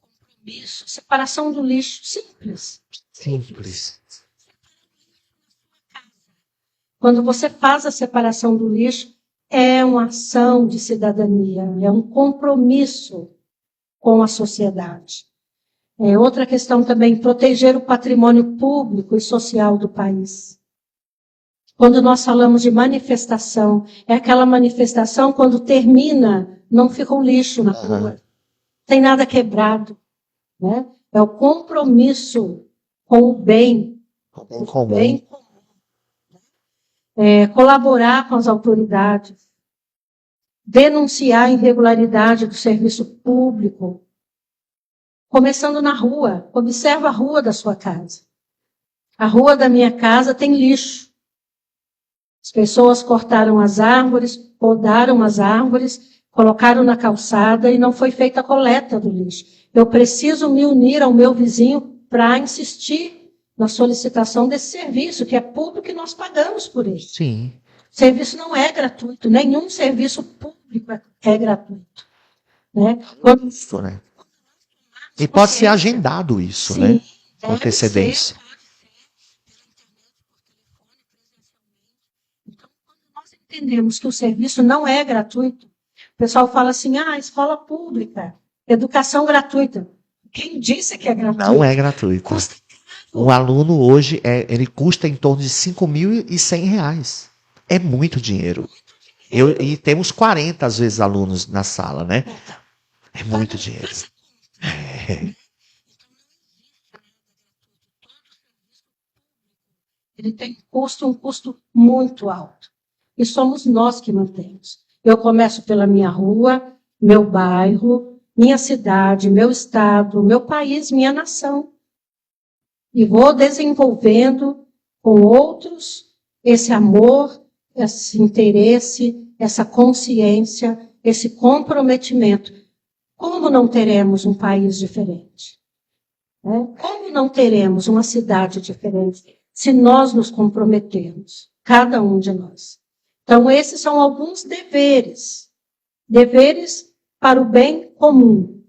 o compromisso, separação do lixo, simples. Simples. Quando você faz a separação do lixo, é uma ação de cidadania, é um compromisso com a sociedade. Outra questão também, proteger o patrimônio público e social do país. Quando nós falamos de manifestação, é aquela manifestação quando termina, não fica um lixo na rua, não tem nada quebrado. Né? É o compromisso com o bem, Comum. bem comum. Colaborar com as autoridades, denunciar a irregularidade do serviço público, começando na rua. Observa a rua da sua casa. A rua da minha casa tem lixo. As pessoas cortaram as árvores, podaram as árvores, colocaram na calçada e não foi feita a coleta do lixo. Eu preciso me unir ao meu vizinho para insistir na solicitação desse serviço, que é público e nós pagamos por ele. Sim. O serviço não é gratuito, nenhum serviço público é gratuito. Né? Quando, Isso, né? E pode ser agendado isso, sim, né? Com deve antecedência. ser, pode ser, pela internet, por telefone, presencialmente. Então, quando nós entendemos que o serviço não é gratuito, o pessoal fala assim, escola pública, educação gratuita. Quem disse que é gratuito? Não é gratuito. Custa caro. Um aluno hoje, ele custa em torno de R$ 5.100. É muito dinheiro. E temos 40, às vezes, alunos na sala, né? É muito dinheiro. Ele tem um custo muito alto. E somos nós que mantemos. Eu começo pela minha rua, meu bairro, minha cidade, meu estado, meu país, minha nação. E vou desenvolvendo com outros esse amor, esse interesse, essa consciência, esse comprometimento. Como não teremos um país diferente? Como não teremos uma cidade diferente se nós nos comprometermos, cada um de nós? Então, esses são alguns deveres para o bem comum.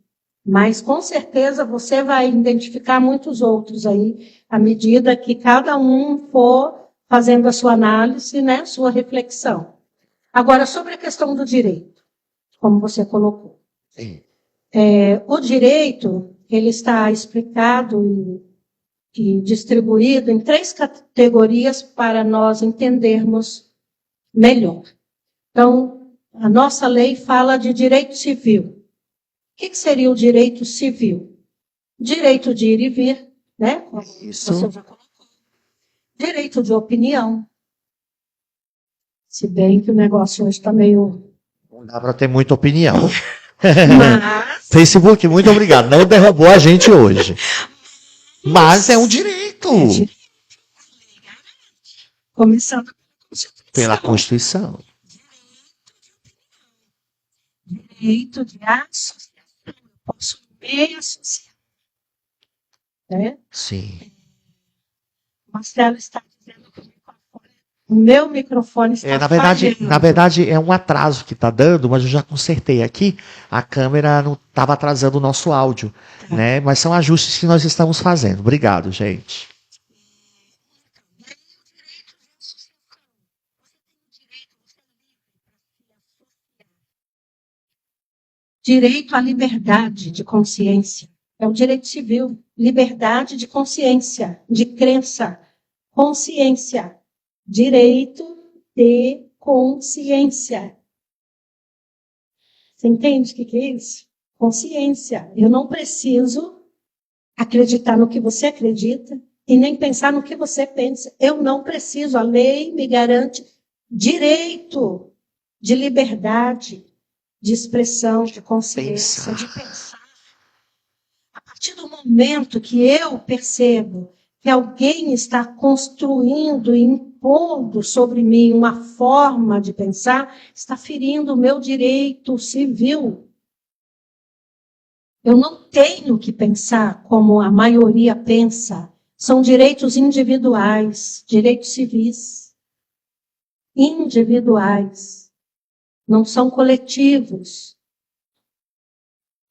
Mas, com certeza, você vai identificar muitos outros aí, à medida que cada um for fazendo a sua análise, né, sua reflexão. Agora, sobre a questão do direito, como você colocou. Sim. O direito, ele está explicado e distribuído em 3 categorias para nós entendermos melhor. Então, a nossa lei fala de direito civil. O que seria o direito civil? Direito de ir e vir, né? Como Isso. você já colocou. Direito de opinião. Se bem que o negócio hoje está meio... Não dá para ter muita opinião. Mas... Facebook, muito obrigado. Não derrubou a gente hoje. Mas é um direito. É direito. Começando Pela Constituição. Direito de associação. Eu posso me associar. Né? Sim. Marcelo está dizendo que o meu microfone está falhando. Na verdade, é um atraso que está dando, mas eu já consertei aqui. A câmera não estava atrasando o nosso áudio, né? Mas são ajustes que nós estamos fazendo. Obrigado, gente. Direito à liberdade de consciência. É o direito civil. Liberdade de consciência, de crença. Consciência. Direito de consciência. Você entende o que é isso? Consciência. Eu não preciso acreditar no que você acredita e nem pensar no que você pensa. Eu não preciso. A lei me garante direito de liberdade, de expressão, de consciência, de pensar. A partir do momento que eu percebo que alguém está construindo e impondo sobre mim uma forma de pensar, está ferindo o meu direito civil. Eu não tenho que pensar como a maioria pensa. são direitos individuais, direitos civis. Individuais. Não são coletivos.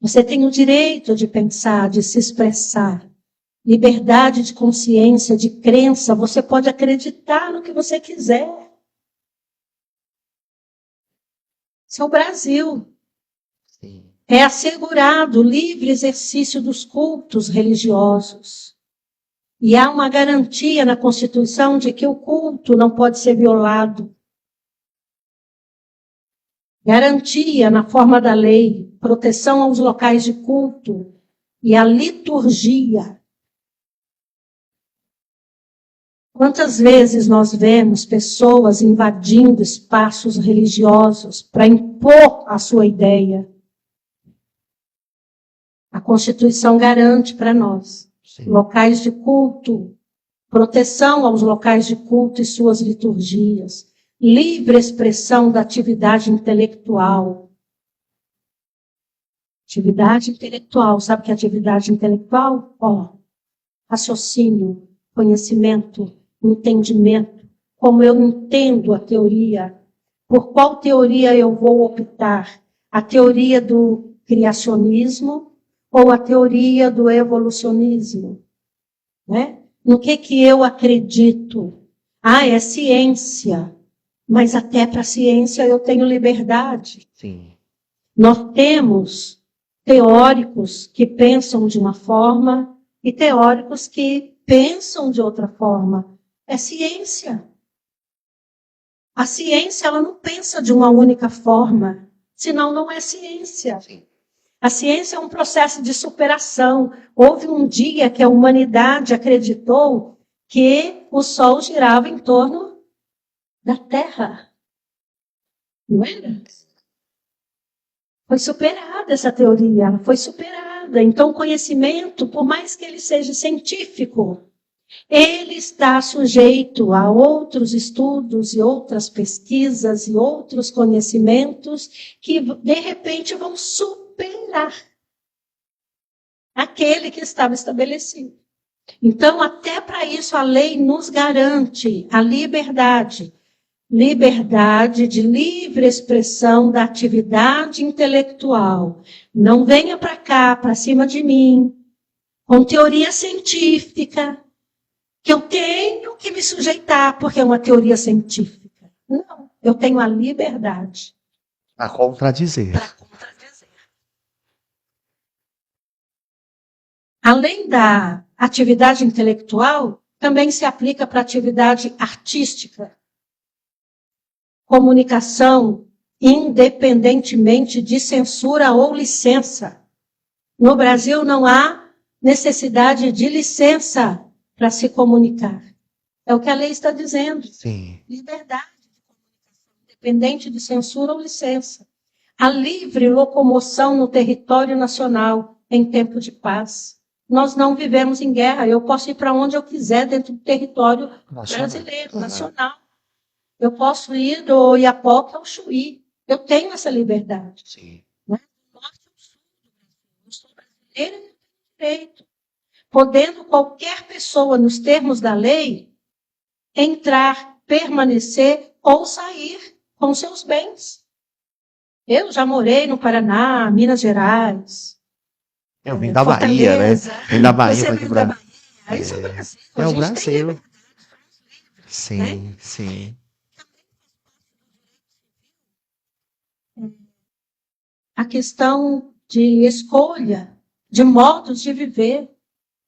Você tem o direito de pensar, de se expressar. Liberdade de consciência, de crença. Você pode acreditar no que você quiser. Esse é o Brasil. Sim. É assegurado o livre exercício dos cultos religiosos. E há uma garantia na Constituição de que o culto não pode ser violado. Garantia na forma da lei, proteção aos locais de culto e à liturgia. Quantas vezes nós vemos pessoas invadindo espaços religiosos para impor a sua ideia? A Constituição garante para nós locais de culto, proteção aos locais de culto e suas liturgias, livre expressão da atividade intelectual. Atividade intelectual, sabe o que é atividade intelectual? Raciocínio, conhecimento, entendimento, como eu entendo a teoria, por qual teoria eu vou optar? A teoria do criacionismo ou a teoria do evolucionismo? Né? No que eu acredito? É ciência, mas até para a ciência eu tenho liberdade. Sim. Nós temos teóricos que pensam de uma forma e teóricos que pensam de outra forma. É ciência. A ciência ela não pensa de uma única forma, senão não é ciência. Sim. A ciência é um processo de superação. Houve um dia que a humanidade acreditou que o Sol girava em torno da Terra. Não era? Foi superada essa teoria, foi superada. Então, o conhecimento, por mais que ele seja científico, ele está sujeito a outros estudos e outras pesquisas e outros conhecimentos que, de repente, vão superar aquele que estava estabelecido. Então, até para isso, a lei nos garante a liberdade. Liberdade de livre expressão da atividade intelectual. Não venha para cá, para cima de mim, com teoria científica, que eu tenho que me sujeitar, porque é uma teoria científica. Não, eu tenho a liberdade. Para contradizer. Para contradizer. Além da atividade intelectual, também se aplica para a atividade artística. Comunicação, independentemente de censura ou licença. No Brasil não há necessidade de licença para se comunicar. É o que a lei está dizendo. Sim. Liberdade de comunicação, independente de censura ou licença. A livre locomoção no território nacional em tempo de paz. Nós não vivemos em guerra. Eu posso ir para onde eu quiser dentro do território brasileiro, nacional. Eu posso ir do Oiapoque ao Chuí. Eu tenho essa liberdade. Sim. Né? Do norte ao sul do Brasil. Eu sou brasileira e eu tenho direito. Podendo qualquer pessoa, nos termos da lei, entrar, permanecer ou sair com seus bens. Eu já morei no Paraná, Minas Gerais. Eu vim da Bahia, né? Vim da Bahia para aqui para. Isso é o Brasil. É o Brasil. Livres, sim, né? Sim. A questão de escolha, de modos de viver,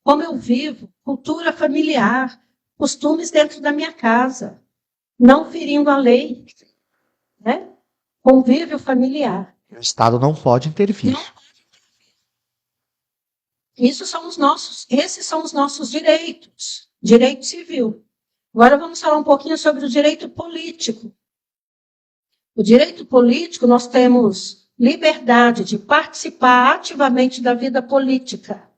como eu vivo, cultura familiar, costumes dentro da minha casa, não ferindo a lei, né? Convívio familiar. O Estado não pode intervir. Esses são os nossos direitos, direito civil. Agora vamos falar um pouquinho sobre o direito político. O direito político, nós temos liberdade de participar ativamente da vida política.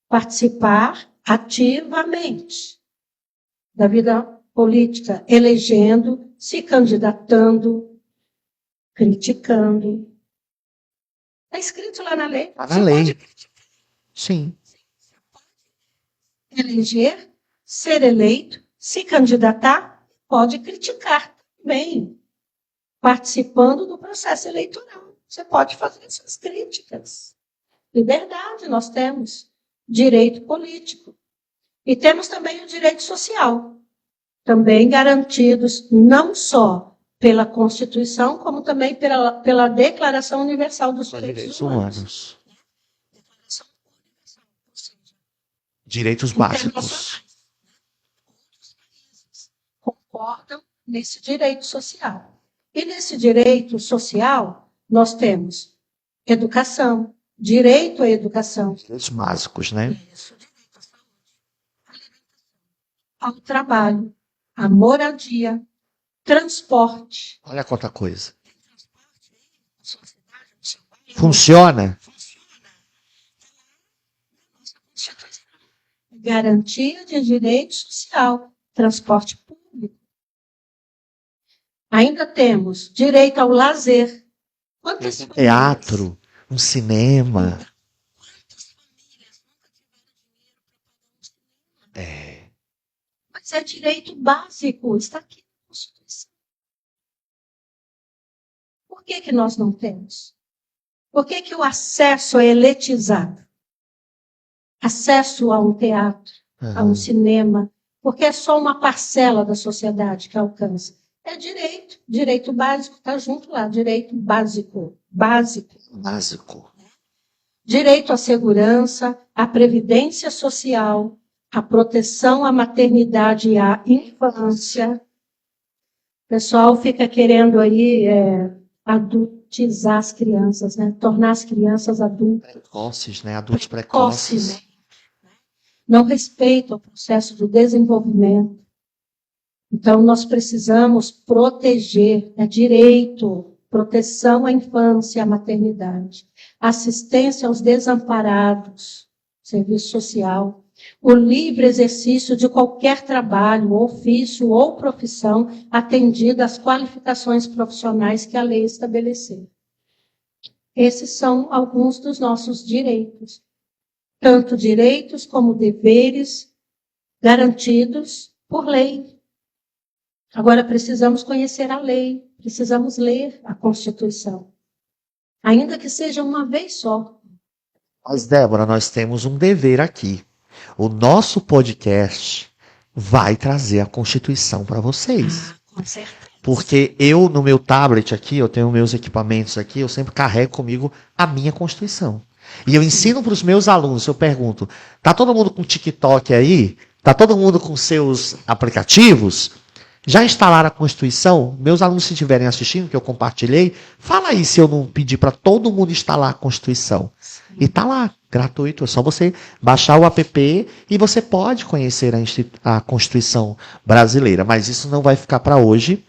Participar ativamente da vida política, elegendo, se candidatando, criticando. Está escrito lá na lei. Está na lei. Sim. Eleger ser eleito, se candidatar, pode criticar também, participando do processo eleitoral. Você pode fazer essas críticas. Liberdade nós temos, direito político. E temos também o direito social, também garantidos não só pela Constituição, como também pela Declaração Universal dos Direitos Humanos. Declaração Universal, ou seja, direitos básicos. Outros países concordam nesse direito social. E nesse direito social, nós temos educação, direito à educação. Direitos básicos, né? Isso, direito à saúde, alimentação, ao trabalho, à moradia, transporte. Olha quanta coisa. Tem transporte aí na sua cidade, no seu bairro? Funciona? Funciona. Está lá na nossa Constituição. Garantia de direito social, transporte público. Ainda temos direito ao lazer. Quantas famílias? Teatro, um cinema. Quantas famílias nunca tiveram dinheiro para pagar um cinema? É. Mas é direito básico, está aqui na Constituição. Por que nós não temos? Por que o acesso é elitizado? Acesso a um teatro, a um cinema, porque é só uma parcela da sociedade que alcança. É direito básico, está junto lá, direito básico. Básico. Direito à segurança, à previdência social, à proteção à maternidade e à infância. O pessoal fica querendo aí adultizar as crianças, né? Tornar as crianças adultas. Precoces, né? Adultos precoces. Né? Não respeitam o processo do desenvolvimento. Então, nós precisamos proteger, direito, proteção à infância e à maternidade, assistência aos desamparados, serviço social, o livre exercício de qualquer trabalho, ofício ou profissão atendida às qualificações profissionais que a lei estabeleceu. Esses são alguns dos nossos direitos, tanto direitos como deveres garantidos por lei. Agora, precisamos conhecer a lei, precisamos ler a Constituição, ainda que seja uma vez só. Mas, Débora, nós temos um dever aqui. O nosso podcast vai trazer a Constituição para vocês. Com certeza. Porque eu, no meu tablet aqui, eu tenho meus equipamentos aqui, eu sempre carrego comigo a minha Constituição. E eu ensino para os meus alunos, eu pergunto, tá todo mundo com TikTok aí? Tá todo mundo com seus aplicativos? Já instalaram a Constituição? Meus alunos, se estiverem assistindo, que eu compartilhei, fala aí se eu não pedir para todo mundo instalar a Constituição. E tá lá, gratuito, é só você baixar o app e você pode conhecer a Constituição brasileira. Mas isso não vai ficar para hoje.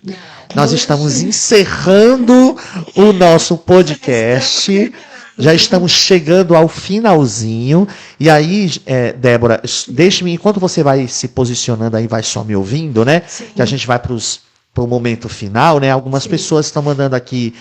Nós estamos encerrando o nosso podcast. Já estamos chegando ao finalzinho. E aí, Débora, deixe-me, enquanto você vai se posicionando aí, vai só me ouvindo, né? Sim. Que a gente vai para o momento final, né? Algumas pessoas estão mandando aqui.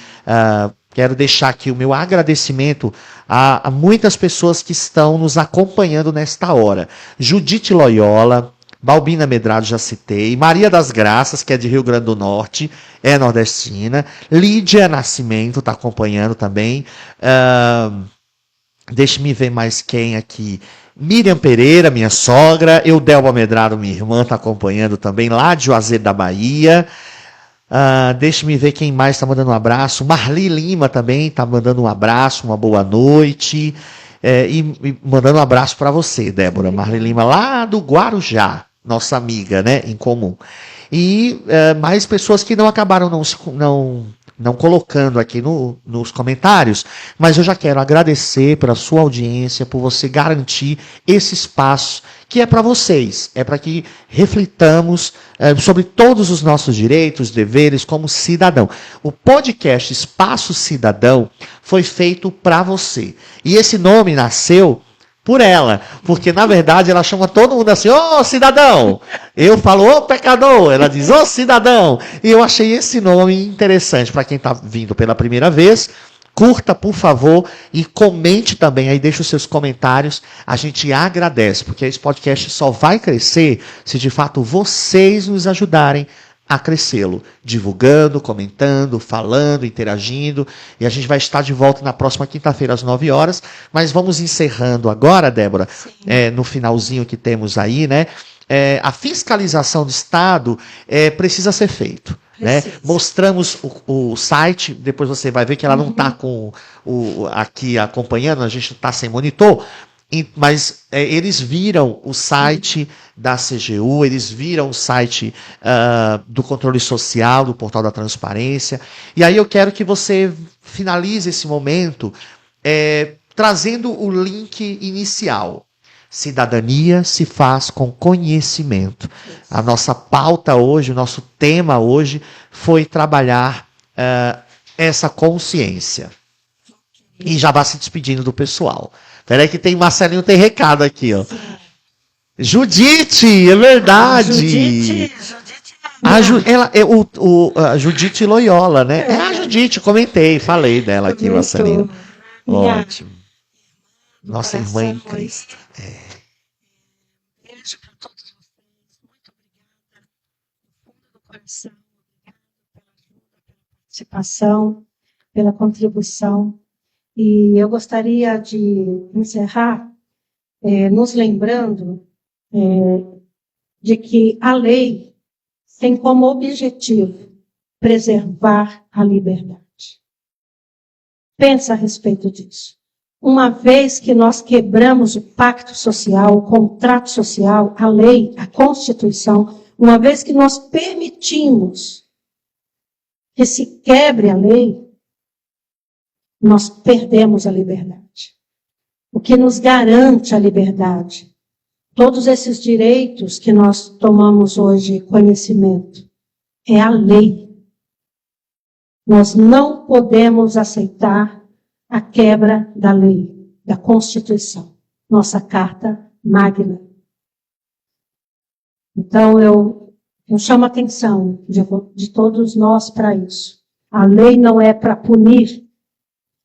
Quero deixar aqui o meu agradecimento a muitas pessoas que estão nos acompanhando nesta hora. Judite Loyola, Balbina Medrado, já citei. Maria das Graças, que é de Rio Grande do Norte, é nordestina. Lídia Nascimento está acompanhando também. Deixe-me ver mais quem aqui. Miriam Pereira, minha sogra. Eudelba Medrado, minha irmã, está acompanhando também, lá de Juazeiro da Bahia. Deixe-me ver quem mais está mandando um abraço. Marli Lima também está mandando um abraço, uma boa noite. E mandando um abraço para você, Débora. Marli Lima, lá do Guarujá, nossa amiga, né, em comum. E mais pessoas que não acabaram não colocando aqui nos comentários, mas eu já quero agradecer pela sua audiência, por você garantir esse espaço que é para vocês, é para que reflitamos sobre todos os nossos direitos, deveres como cidadão. O podcast Espaço Cidadão foi feito para você. E esse nome nasceu por ela, porque na verdade ela chama todo mundo assim, ô cidadão! Eu falo, ô pecador! Ela diz, ô cidadão! E eu achei esse nome interessante para quem está vindo pela primeira vez, Curta, por favor, e comente também, aí deixa os seus comentários, a gente agradece, porque esse podcast só vai crescer se de fato vocês nos ajudarem a crescê-lo, divulgando, comentando, falando, interagindo, e a gente vai estar de volta na próxima quinta-feira às 9 horas, mas vamos encerrando agora, Débora, no finalzinho que temos aí, né? A fiscalização do Estado precisa ser feito. Né? Mostramos o site, depois você vai ver que ela não está com aqui acompanhando, a gente está sem monitor, mas eles viram o site da CGU, eles viram o site do controle social, do portal da transparência, e aí eu quero que você finalize esse momento trazendo o link inicial. Cidadania se faz com conhecimento. A nossa pauta hoje, o nosso tema hoje foi trabalhar essa consciência. E já vai se despedindo do pessoal. Peraí que tem Marcelinho, tem recado aqui, ó. Judite, é verdade. A Judite Loyola, né? É a Judite, comentei, falei dela aqui, Marcelinho. Ótimo. Nossa irmã em Cristo. Beijo para todos vocês. Muito obrigada. Do fundo do coração, obrigada pela ajuda, pela participação, pela contribuição. E eu gostaria de encerrar nos lembrando de que a lei tem como objetivo preservar a liberdade. Pensa a respeito disso. Uma vez que nós quebramos o pacto social, o contrato social, a lei, a Constituição, uma vez que nós permitimos que se quebre a lei, nós perdemos a liberdade. O que nos garante a liberdade? Todos esses direitos que nós tomamos hoje conhecimento, é a lei. Nós não podemos aceitar a quebra da lei, da Constituição, nossa Carta Magna. Então, eu chamo a atenção de todos nós para isso. A lei não é para punir,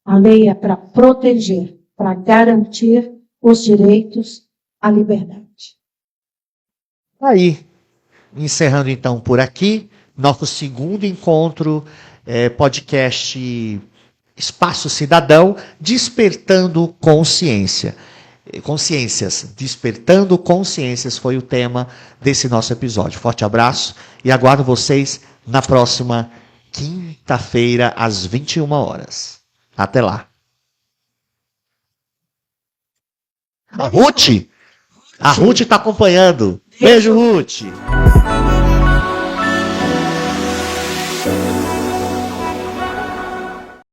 a lei é para proteger, para garantir os direitos à liberdade. Aí, encerrando então por aqui, nosso segundo encontro, podcast Espaço Cidadão, despertando consciências. Despertando consciências foi o tema desse nosso episódio. Forte abraço e aguardo vocês na próxima quinta-feira, às 21 horas. Até lá. A Ruth está acompanhando. Beijo, Ruth.